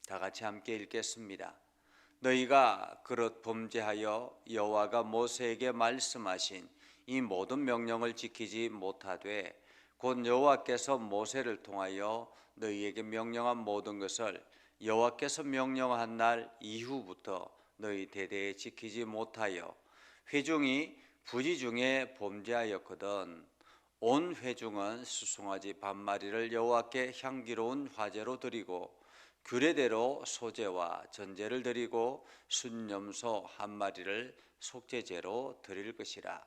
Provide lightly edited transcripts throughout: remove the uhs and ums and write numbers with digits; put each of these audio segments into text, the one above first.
다 같이 함께 읽겠습니다. 너희가 그릇 범죄하여 여호와가 모세에게 말씀하신 이 모든 명령을 지키지 못하되 곧 여호와께서 모세를 통하여 너희에게 명령한 모든 것을 여호와께서 명령한 날 이후부터 너희 대대에 지키지 못하여 회중이 부지 중에 범죄하였거든. 온 회중은 수송아지 반마리를 여호와께 향기로운 화제로 드리고 규례대로 소제와 전제를 드리고 순염소 한 마리를 속죄제로 드릴 것이라.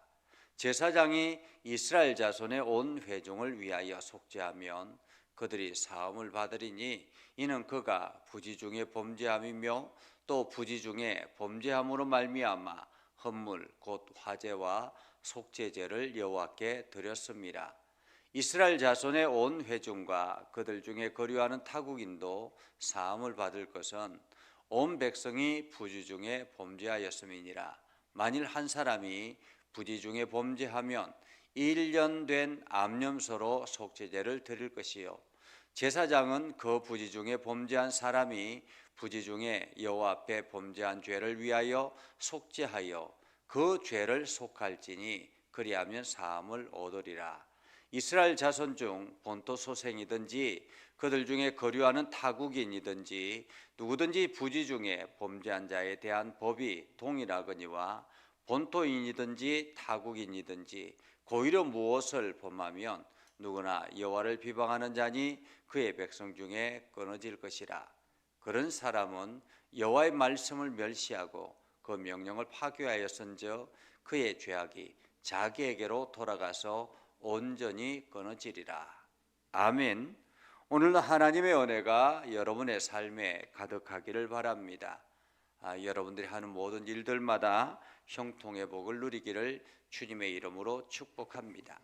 제사장이 이스라엘 자손의 온 회중을 위하여 속죄하면 그들이 사함을 받으리니 이는 그가 부지 중에 범죄함이며 또 부지 중에 범죄함으로 말미암아 헌물 곧 화제와 속죄제를 여호와께 드렸습니다. 이스라엘 자손의 온 회중과 그들 중에 거류하는 타국인도 사함을 받을 것은 온 백성이 부지 중에 범죄하였음이니라. 만일 한 사람이 부지 중에 범죄하면 1년 된 암염소로 속죄제를 드릴 것이요 제사장은 그 부지 중에 범죄한 사람이 부지 중에 여호와 앞에 범죄한 죄를 위하여 속죄하여 그 죄를 속할지니 그리하면 사함을 얻으리라. 이스라엘 자손 중 본토 소생이든지 그들 중에 거류하는 타국인이든지 누구든지 부지 중에 범죄한 자에 대한 법이 동일하거니와 본토인이든지 타국인이든지 고의로 무엇을 범하면 누구나 여호와를 비방하는 자니 그의 백성 중에 끊어질 것이라. 그런 사람은 여호와의 말씀을 멸시하고 그 명령을 파괴하였은즉 그의 죄악이 자기에게로 돌아가서 온전히 끊어지리라. 아멘. 오늘은 하나님의 은혜가 여러분의 삶에 가득하기를 바랍니다. 여러분들이 하는 모든 일들마다 형통의 복을 누리기를 주님의 이름으로 축복합니다.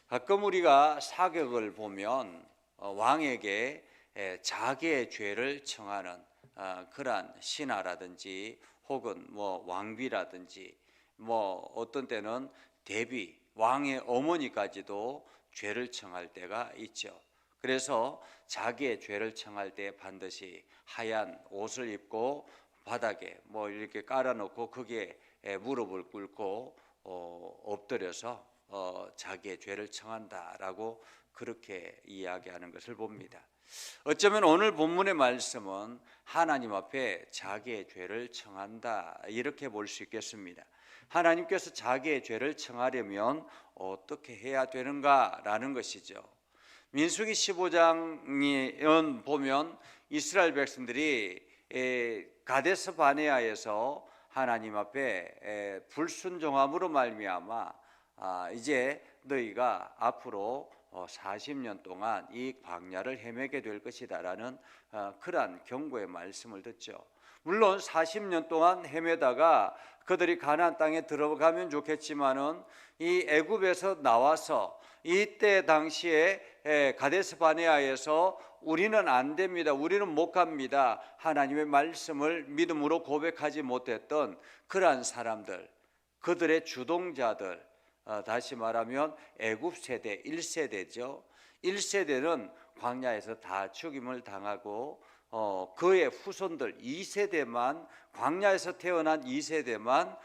가끔 우리가 사극을 보면 왕에게 자기의 죄를 청하는 그러한 신하라든지 혹은 왕비라든지 어떤 때는 대비 왕의 어머니까지도 죄를 청할 때가 있죠. 그래서 자기의 죄를 청할 때 반드시 하얀 옷을 입고 바닥에 이렇게 깔아놓고 거기에 무릎을 꿇고 엎드려서 자기의 죄를 청한다라고 그렇게 이야기하는 것을 봅니다. 어쩌면 오늘 본문의 말씀은 하나님 앞에 자기의 죄를 청한다 이렇게 볼 수 있겠습니다. 하나님께서 자기의 죄를 청하려면 어떻게 해야 되는가라는 것이죠. 민수기 15장에 보면 이스라엘 백성들이 가데스 바네아에서 하나님 앞에 불순종함으로 말미암아 이제 너희가 앞으로 40년 동안 이 광야를 헤매게 될 것이다라는 그러한 경고의 말씀을 듣죠. 물론 40년 동안 헤매다가 그들이 가나안 땅에 들어가면 좋겠지만은 이 애굽에서 나와서 이때 당시에 가데스 바네아에서 우리는 안 됩니다. 우리는 못 갑니다. 하나님의 말씀을 믿음으로 고백하지 못했던 그러한 사람들, 그들의 주동자들, 다시 말하면 애굽 세대 1세대죠. 1세대는 광야에서 다 죽임을 당하고 그의 후손들 2세대만 광야에서 태어난 2세대만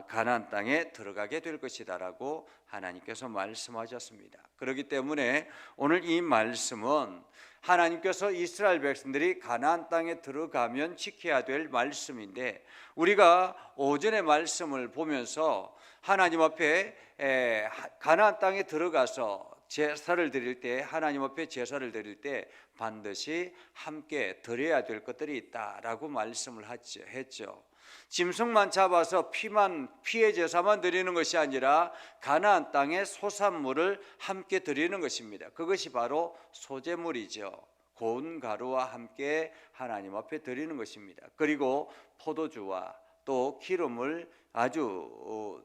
가나안 땅에 들어가게 될 것이다라고 하나님께서 말씀하셨습니다. 그렇기 때문에 오늘 이 말씀은 하나님께서 이스라엘 백성들이 가나안 땅에 들어가면 지켜야 될 말씀인데 우리가 오전의 말씀을 보면서 하나님 앞에 가나안 땅에 들어가서 제사를 드릴 때 하나님 앞에 제사를 드릴 때 반드시 함께 드려야 될 것들이 있다라고 말씀을 했죠. 짐승만 잡아서 피의 제사만 드리는 것이 아니라 가나안 땅의 소산물을 함께 드리는 것입니다. 그것이 바로 소제물이죠. 고운 가루와 함께 하나님 앞에 드리는 것입니다. 그리고 포도주와 또 기름을 아주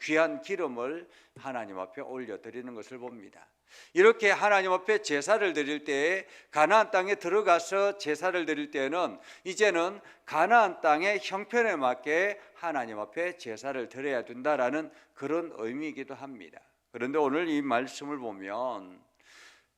귀한 기름을 하나님 앞에 올려드리는 것을 봅니다. 이렇게 하나님 앞에 제사를 드릴 때 가나안 땅에 들어가서 제사를 드릴 때는 이제는 가나안 땅의 형편에 맞게 하나님 앞에 제사를 드려야 된다라는 그런 의미이기도 합니다. 그런데 오늘 이 말씀을 보면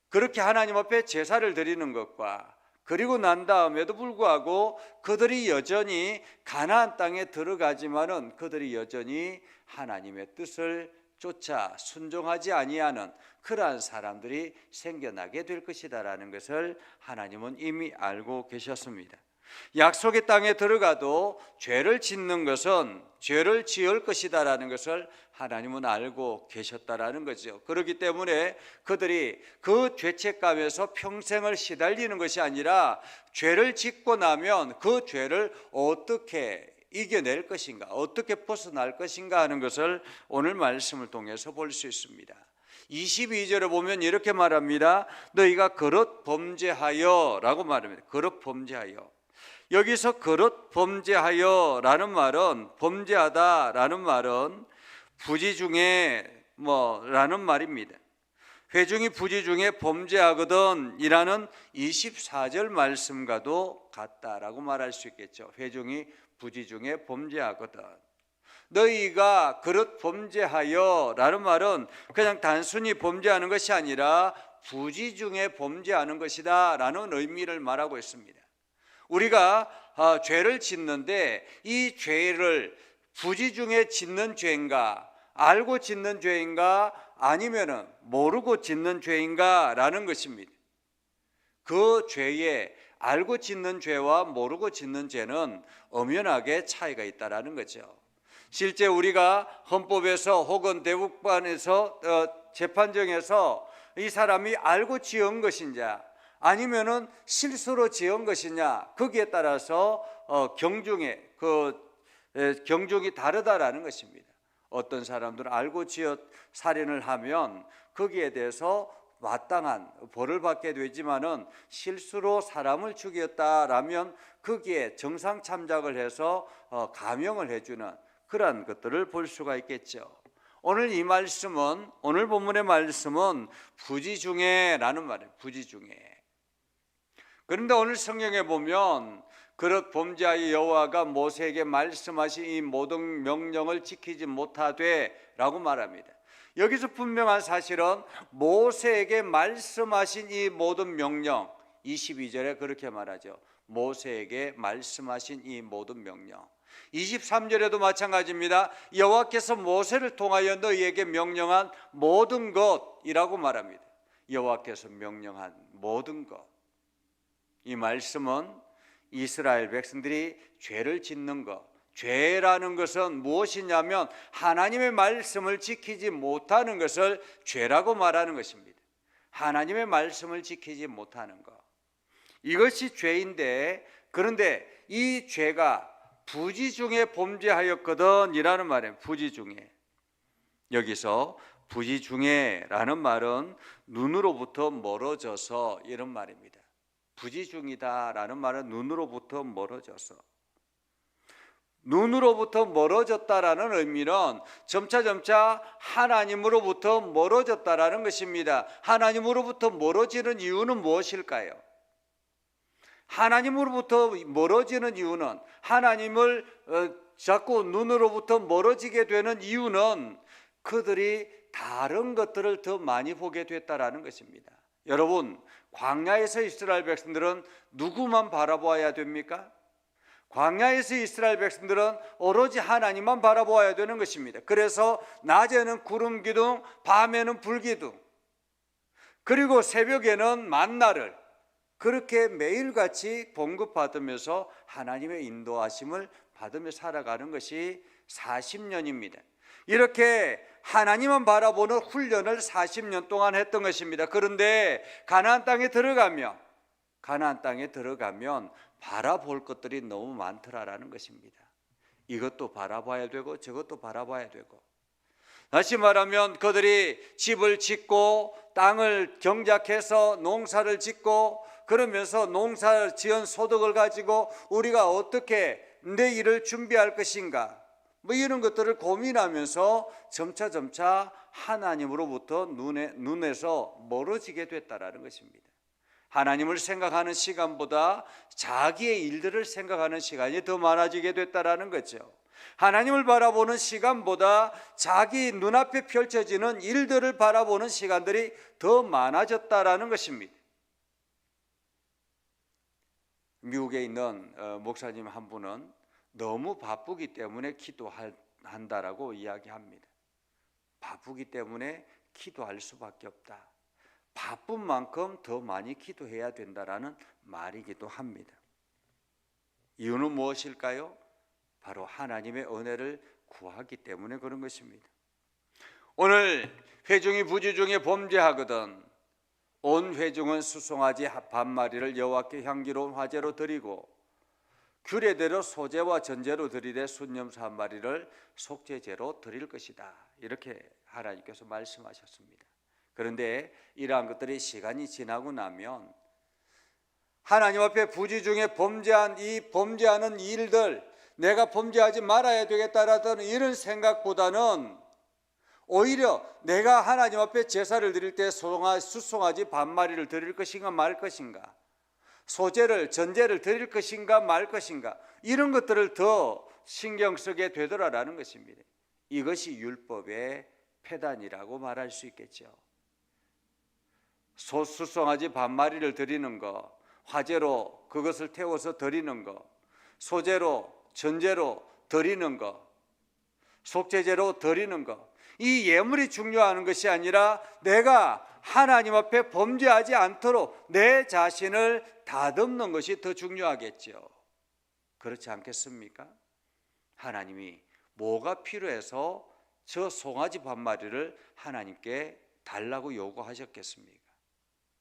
그렇게 하나님 앞에 제사를 드리는 것과 그리고 난 다음에도 불구하고 그들이 여전히 가나안 땅에 들어가지만은 그들이 여전히 하나님의 뜻을 쫓아 순종하지 아니하는 그러한 사람들이 생겨나게 될 것이다라는 것을 하나님은 이미 알고 계셨습니다. 약속의 땅에 들어가도 죄를 짓는 것은 죄를 지을 것이다라는 것을 하나님은 알고 계셨다라는 거죠. 그렇기 때문에 그들이 그 죄책감에서 평생을 시달리는 것이 아니라 죄를 짓고 나면 그 죄를 어떻게 이겨낼 것인가, 어떻게 벗어날 것인가 하는 것을 오늘 말씀을 통해서 볼 수 있습니다. 22절에 보면 이렇게 말합니다. 너희가 그릇 범죄하여 라고 말합니다. 그릇 범죄하여. 여기서 그릇 범죄하여 라는 말은, 범죄하다 라는 말은 부지 중에 라는 말입니다. 회중이 부지 중에 범죄하거든 이라는 24절 말씀과도 같다라고 말할 수 있겠죠. 회중이 부지 중에 범죄하거든. 너희가 그릇 범죄하여 라는 말은 그냥 단순히 범죄하는 것이 아니라 부지 중에 범죄하는 것이다 라는 의미를 말하고 있습니다. 우리가 죄를 짓는데 이 죄를 부지 중에 짓는 죄인가, 알고 짓는 죄인가, 아니면은 모르고 짓는 죄인가 라는 것입니다. 그 죄에 알고 짓는 죄와 모르고 짓는 죄는 엄연하게 차이가 있다라는 거죠. 실제 우리가 헌법에서 혹은 대법관에서 재판정에서 이 사람이 알고 지은 것인지 아니면은 실수로 지은 것이냐, 거기에 따라서 경중이 다르다라는 것입니다. 어떤 사람들은 알고 지어 살인을 하면 거기에 대해서 마땅한 벌을 받게 되지만은 실수로 사람을 죽였다라면 거기에 정상 참작을 해서 감형을 해주는 그러한 것들을 볼 수가 있겠죠. 오늘 이 말씀은, 오늘 본문의 말씀은 부지 중에라는 말이에요. 부지 중에. 그런데 오늘 성경에 보면 그릇 범죄하여 여호와가 모세에게 말씀하신 이 모든 명령을 지키지 못하되 라고 말합니다. 여기서 분명한 사실은 모세에게 말씀하신 이 모든 명령, 22절에 그렇게 말하죠. 모세에게 말씀하신 이 모든 명령. 23절에도 마찬가지입니다. 여호와께서 모세를 통하여 너희에게 명령한 모든 것이라고 말합니다. 여호와께서 명령한 모든 것. 이 말씀은 이스라엘 백성들이 죄를 짓는 것, 죄라는 것은 무엇이냐면 하나님의 말씀을 지키지 못하는 것을 죄라고 말하는 것입니다. 하나님의 말씀을 지키지 못하는 것, 이것이 죄인데, 그런데 이 죄가 부지 중에 범죄하였거든 이라는 말이에요. 부지 중에. 여기서 부지 중에라는 말은 눈으로부터 멀어져서 이런 말입니다. 부지 중이다라는 말은 눈으로부터 멀어져서. 눈으로부터 멀어졌다라는 의미는 점차 하나님으로부터 멀어졌다라는 것입니다. 하나님으로부터 멀어지는 이유는 무엇일까요? 하나님으로부터 멀어지는 이유는, 하나님을 자꾸 눈으로부터 멀어지게 되는 이유는 그들이 다른 것들을 더 많이 보게 됐다라는 것입니다. 여러분, 광야에서 이스라엘 백성들은 누구만 바라보아야 됩니까? 광야에서 이스라엘 백성들은 오로지 하나님만 바라보아야 되는 것입니다. 그래서 낮에는 구름 기둥, 밤에는 불 기둥, 그리고 새벽에는 만나를 그렇게 매일같이 공급받으면서 하나님의 인도하심을 받으며 살아가는 것이 40년입니다. 이렇게 하나님만 바라보는 훈련을 40년 동안 했던 것입니다. 그런데 가나안 땅에 들어가면 바라볼 것들이 너무 많더라라는 것입니다. 이것도 바라봐야 되고 저것도 바라봐야 되고, 다시 말하면 그들이 집을 짓고 땅을 경작해서 농사를 짓고, 그러면서 농사 지은 소득을 가지고 우리가 어떻게 내일을 준비할 것인가, 이런 것들을 고민하면서 점차 하나님으로부터 눈에서 멀어지게 됐다라는 것입니다. 하나님을 생각하는 시간보다 자기의 일들을 생각하는 시간이 더 많아지게 됐다라는 거죠. 하나님을 바라보는 시간보다 자기 눈앞에 펼쳐지는 일들을 바라보는 시간들이 더 많아졌다라는 것입니다. 미국에 있는 목사님 한 분은 너무 바쁘기 때문에 기도한다라고 이야기합니다. 바쁘기 때문에 기도할 수밖에 없다. 바쁜 만큼 더 많이 기도해야 된다라는 말이기도 합니다. 이유는 무엇일까요? 바로 하나님의 은혜를 구하기 때문에 그런 것입니다. 오늘 회중이 부지중에 범죄하거든 온 회중은 수송아지 반마리를 여호와께 향기로운 화제로 드리고 규례대로 소제와 전제로 드리되 순염소 한 마리를 속죄제로 드릴 것이다. 이렇게 하나님께서 말씀하셨습니다. 그런데 이러한 것들이 시간이 지나고 나면 하나님 앞에 부지중에 범죄하는 일들, 내가 범죄하지 말아야 되겠다라는 이런 생각보다는 오히려 내가 하나님 앞에 제사를 드릴 때 수송아지 반마리를 드릴 것인가 말 것인가, 소제를 전제를 드릴 것인가 말 것인가, 이런 것들을 더 신경 쓰게 되더라라는 것입니다. 이것이 율법의 폐단이라고 말할 수 있겠죠. 수송아지 반마리를 드리는 것, 화제로 그것을 태워서 드리는 것, 소제로 전제로 드리는 것, 속죄제로 드리는 것, 이 예물이 중요한 것이 아니라 내가 하나님 앞에 범죄하지 않도록 내 자신을 다듬는 것이 더 중요하겠죠. 그렇지 않겠습니까? 하나님이 뭐가 필요해서 저 송아지 반마리를 하나님께 달라고 요구하셨겠습니까?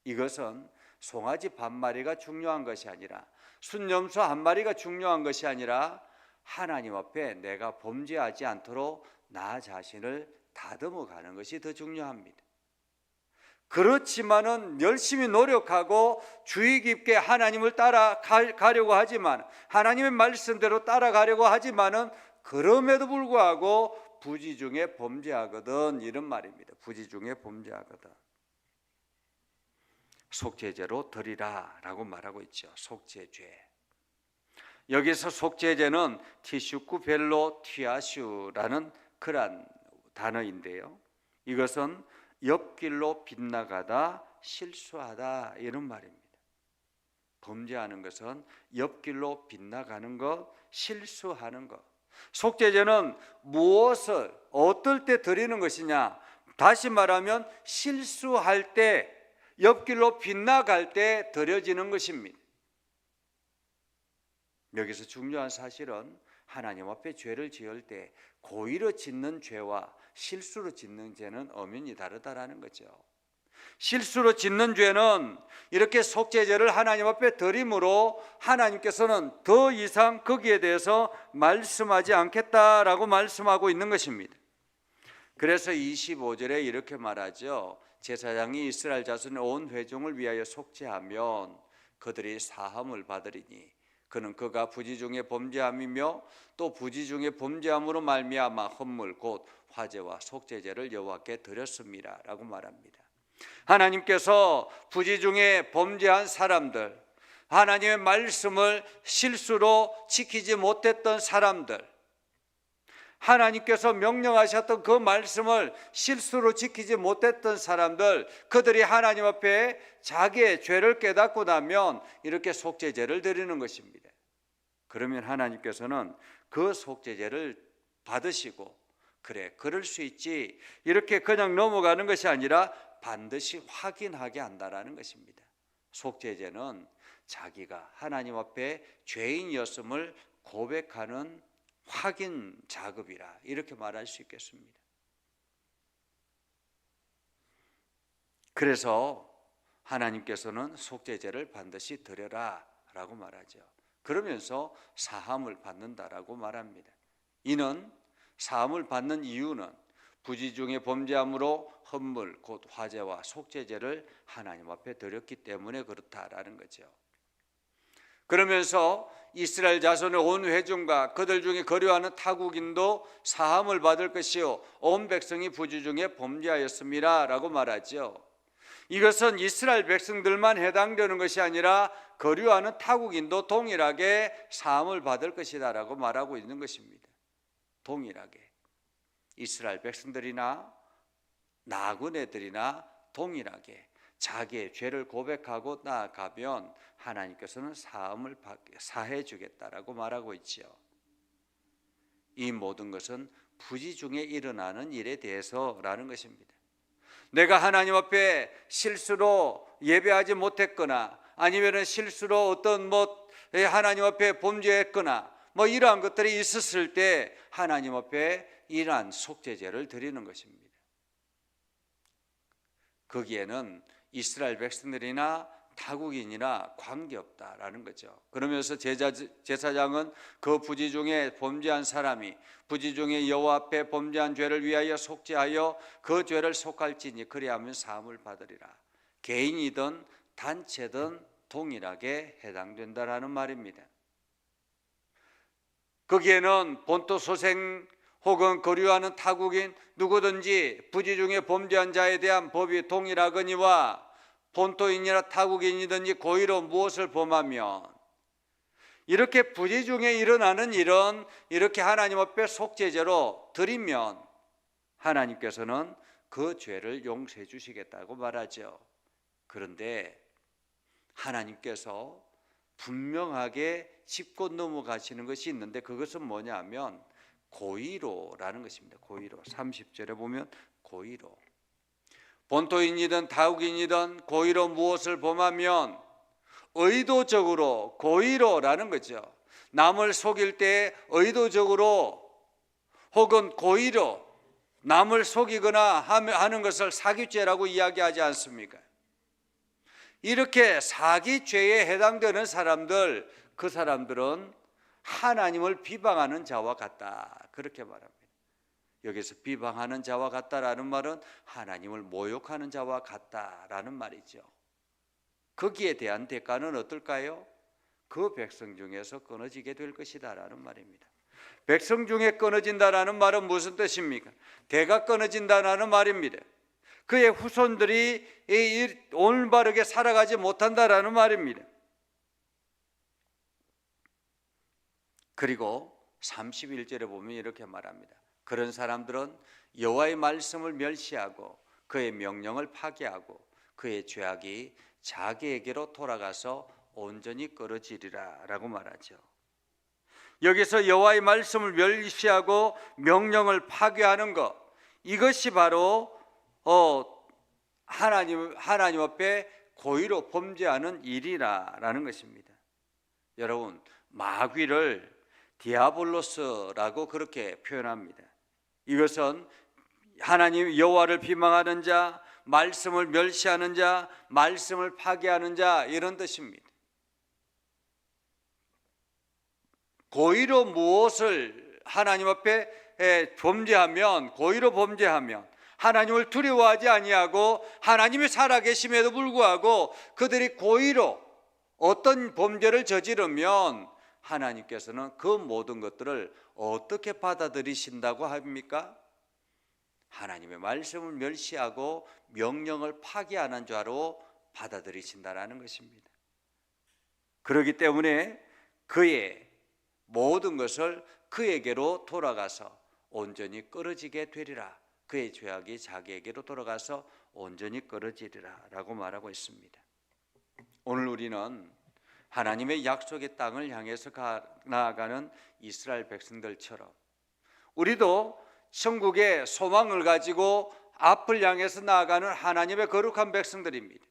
이것은 송아지 반마리가 중요한 것이 아니라 순염소 한 마리가 중요한 것이 아니라 하나님 앞에 내가 범죄하지 않도록 나 자신을 다듬어 가는 것이 더 중요합니다. 그렇지만은 열심히 노력하고 주의 깊게 하나님을 따라가려고 하지만, 하나님의 말씀대로 따라가려고 하지만은 그럼에도 불구하고 부지중에 범죄하거든, 이런 말입니다. 부지중에 범죄하거든. 속죄제로 드리라 라고 말하고 있죠. 속죄죄. 여기서 속죄제는 티슈쿠 벨로 티아슈라는 그런 단어인데요, 이것은 옆길로 빗나가다 실수하다 이런 말입니다. 범죄하는 것은 옆길로 빗나가는 것, 실수하는 것. 속죄제는 무엇을 어떨 때 드리는 것이냐, 다시 말하면 실수할 때, 옆길로 빗나갈 때 드려지는 것입니다. 여기서 중요한 사실은 하나님 앞에 죄를 지을 때 고의로 짓는 죄와 실수로 짓는 죄는 엄연히 다르다라는 거죠. 실수로 짓는 죄는 이렇게 속죄제를 하나님 앞에 드림으로 하나님께서는 더 이상 거기에 대해서 말씀하지 않겠다라고 말씀하고 있는 것입니다. 그래서 25절에 이렇게 말하죠. 제사장이 이스라엘 자손의 온 회중을 위하여 속죄하면 그들이 사함을 받으리니 그는 그가 부지중에 범죄함이며 또 부지중에 범죄함으로 말미암아 헌물 곧 화제와 속죄제를 여호와께 드렸습니다 라고 말합니다. 하나님께서 부지중에 범죄한 사람들, 하나님의 말씀을 실수로 지키지 못했던 사람들, 하나님께서 명령하셨던 그 말씀을 실수로 지키지 못했던 사람들, 그들이 하나님 앞에 자기의 죄를 깨닫고 나면 이렇게 속죄제를 드리는 것입니다. 그러면 하나님께서는 그 속죄제를 받으시고, 그래 그럴 수 있지, 이렇게 그냥 넘어가는 것이 아니라 반드시 확인하게 한다라는 것입니다. 속죄제는 자기가 하나님 앞에 죄인이었음을 고백하는 확인 작업이라 이렇게 말할 수 있겠습니다. 그래서 하나님께서는 속죄제를 반드시 드려라 라고 말하죠. 그러면서 사함을 받는다라고 말합니다. 이는 사함을 받는 이유는 부지중에 범죄함으로 헌물 곧 화제와 속죄제를 하나님 앞에 드렸기 때문에 그렇다라는 거죠. 그러면서 이스라엘 자손의 온 회중과 그들 중에 거류하는 타국인도 사함을 받을 것이요 온 백성이 부지중에 범죄하였습니다 라고 말하죠. 이것은 이스라엘 백성들만 해당되는 것이 아니라 거류하는 타국인도 동일하게 사함을 받을 것이다 라고 말하고 있는 것입니다. 동일하게 이스라엘 백성들이나 나그네들이나 동일하게 자기의 죄를 고백하고 나아가면 하나님께서는 사해 주겠다라고 말하고 있지요. 이 모든 것은 부지 중에 일어나는 일에 대해서라는 것입니다. 내가 하나님 앞에 실수로 예배하지 못했거나 아니면 실수로 어떤 하나님 앞에 범죄했거나 이러한 것들이 있었을 때 하나님 앞에 이러한 속죄제를 드리는 것입니다. 거기에는 이스라엘 백성들이나 타국인이나 관계없다라는 거죠. 그러면서 제사장은 그 부지 중에 범죄한 사람이 부지 중에 여호와 앞에 범죄한 죄를 위하여 속죄하여 그 죄를 속할지니 그리하면 사함을 받으리라. 개인이든 단체든 동일하게 해당된다라는 말입니다. 거기에는 본토 소생 혹은 거류하는 타국인 누구든지 부지 중에 범죄한 자에 대한 법이 동일하거니와 본토인이나 타국인이든지 고의로 무엇을 범하면 이렇게 부지 중에 일어나는 일은 이렇게 하나님 앞에 속죄제로 드리면 하나님께서는 그 죄를 용서해 주시겠다고 말하죠. 그런데 하나님께서 분명하게 짚고 넘어가시는 것이 있는데 그것은 뭐냐면 고의로라는 것입니다. 고의로. 30절에 보면 고의로. 본토인이든 타국인이든 고의로 무엇을 범하면 의도적으로 고의로라는 거죠. 남을 속일 때 의도적으로 혹은 고의로 남을 속이거나 하는 것을 사기죄라고 이야기하지 않습니까? 이렇게 사기죄에 해당되는 사람들, 그 사람들은 하나님을 비방하는 자와 같다, 그렇게 말합니다. 여기서 비방하는 자와 같다라는 말은 하나님을 모욕하는 자와 같다라는 말이죠. 거기에 대한 대가는 어떨까요? 그 백성 중에서 끊어지게 될 것이다라는 말입니다. 백성 중에 끊어진다라는 말은 무슨 뜻입니까? 대가 끊어진다라는 말입니다. 그의 후손들이 올바르게 살아가지 못한다라는 말입니다. 그리고 31절에 보면 이렇게 말합니다. 그런 사람들은 여호와의 말씀을 멸시하고 그의 명령을 파괴하고 그의 죄악이 자기에게로 돌아가서 온전히 끊어지리라 라고 말하죠. 여기서 여호와의 말씀을 멸시하고 명령을 파괴하는 것, 이것이 바로 하나님 앞에 고의로 범죄하는 일이라는 것입니다. 여러분, 마귀를 디아볼로스라고 그렇게 표현합니다. 이것은 하나님 여호와를 비방하는 자, 말씀을 멸시하는 자, 말씀을 파괴하는 자, 이런 뜻입니다. 고의로 무엇을 하나님 앞에 범죄하면, 고의로 범죄하면 하나님을 두려워하지 아니하고 하나님이 살아계심에도 불구하고 그들이 고의로 어떤 범죄를 저지르면 하나님께서는 그 모든 것들을 어떻게 받아들이신다고 합니까? 하나님의 말씀을 멸시하고 명령을 파기하는 자로 받아들이신다라는 것입니다. 그렇기 때문에 그의 모든 것을 그에게로 돌아가서 온전히 끊어지게 되리라. 그의 죄악이 자기에게로 돌아가서 온전히 끊어지리라 라고 말하고 있습니다. 오늘 우리는 하나님의 약속의 땅을 향해서 나아가는 이스라엘 백성들처럼 우리도 천국의 소망을 가지고 앞을 향해서 나아가는 하나님의 거룩한 백성들입니다.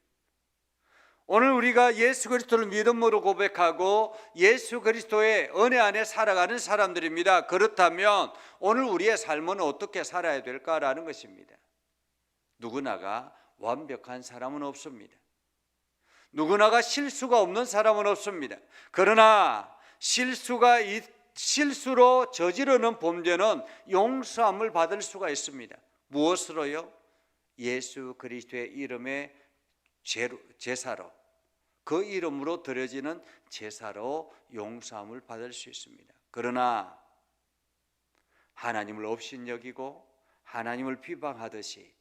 오늘 우리가 예수 그리스도를 믿음으로 고백하고 예수 그리스도의 은혜 안에 살아가는 사람들입니다. 그렇다면 오늘 우리의 삶은 어떻게 살아야 될까라는 것입니다. 누구나가 완벽한 사람은 없습니다. 누구나가 실수가 없는 사람은 없습니다. 그러나 실수로 저지르는 범죄는 용서함을 받을 수가 있습니다. 무엇으로요? 예수 그리스도의 이름의 제사로, 그 이름으로 드려지는 제사로 용서함을 받을 수 있습니다. 그러나 하나님을 업신여기고 하나님을 비방하듯이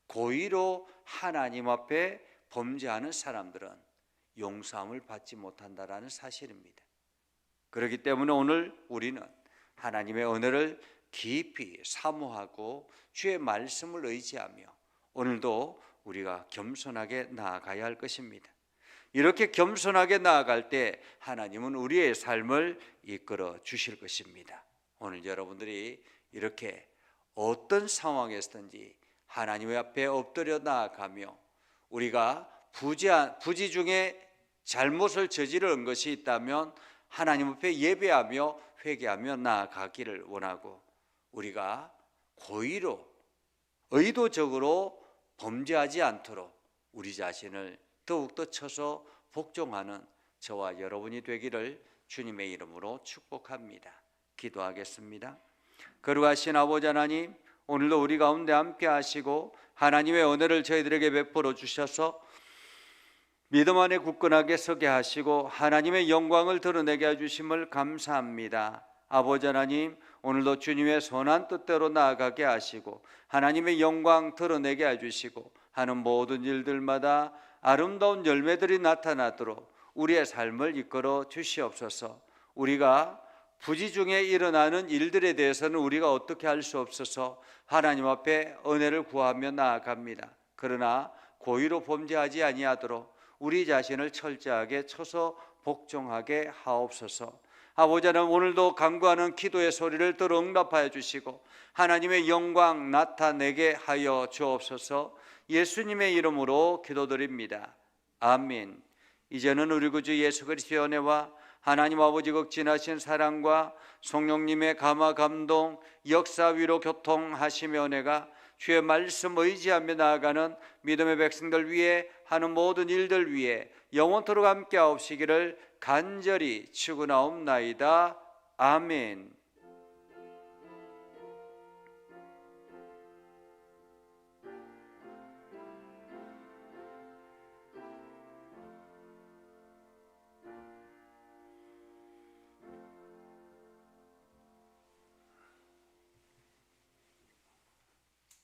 고의로 하나님 앞에 범죄하는 사람들은 용서함을 받지 못한다라는 사실입니다. 그렇기 때문에 오늘 우리는 하나님의 은혜를 깊이 사모하고 주의 말씀을 의지하며 오늘도 우리가 겸손하게 나아가야 할 것입니다. 이렇게 겸손하게 나아갈 때 하나님은 우리의 삶을 이끌어 주실 것입니다. 오늘 여러분들이 이렇게 어떤 상황에서든지 하나님 앞에 엎드려 나아가며 우리가 부지 중에 잘못을 저지른 것이 있다면 하나님 앞에 예배하며 회개하며 나아가기를 원하고, 우리가 고의로 의도적으로 범죄하지 않도록 우리 자신을 더욱더 쳐서 복종하는 저와 여러분이 되기를 주님의 이름으로 축복합니다. 기도하겠습니다. 거룩하신 아버지 하나님, 오늘도 우리 가운데 함께 하시고 하나님의 은혜를 저희들에게 베풀어 주셔서 믿음 안에 굳건하게 서게 하시고 하나님의 영광을 드러내게 해주심을 감사합니다. 아버지 하나님, 오늘도 주님의 선한 뜻대로 나아가게 하시고 하나님의 영광 드러내게 해주시고 하는 모든 일들마다 아름다운 열매들이 나타나도록 우리의 삶을 이끌어 주시옵소서. 우리가 부지 중에 일어나는 일들에 대해서는 우리가 어떻게 할 수 없어서 하나님 앞에 은혜를 구하며 나아갑니다. 그러나 고의로 범죄하지 아니하도록 우리 자신을 철저하게 쳐서 복종하게 하옵소서. 아버지 하나님, 오늘도 간구하는 기도의 소리를 들어 응답하여 주시고 하나님의 영광 나타내게 하여 주옵소서. 예수님의 이름으로 기도드립니다. 아멘. 이제는 우리 구주 예수 그리스도의 은혜와 하나님 아버지 극진하신 사랑과 성령님의 감화 감동 역사 위로 교통하시며 은혜가 주의 말씀 의지하며 나아가는 믿음의 백성들 위해 하는 모든 일들 위해 영원토록 함께 하옵시기를 간절히 축원하옵나이다. 아멘.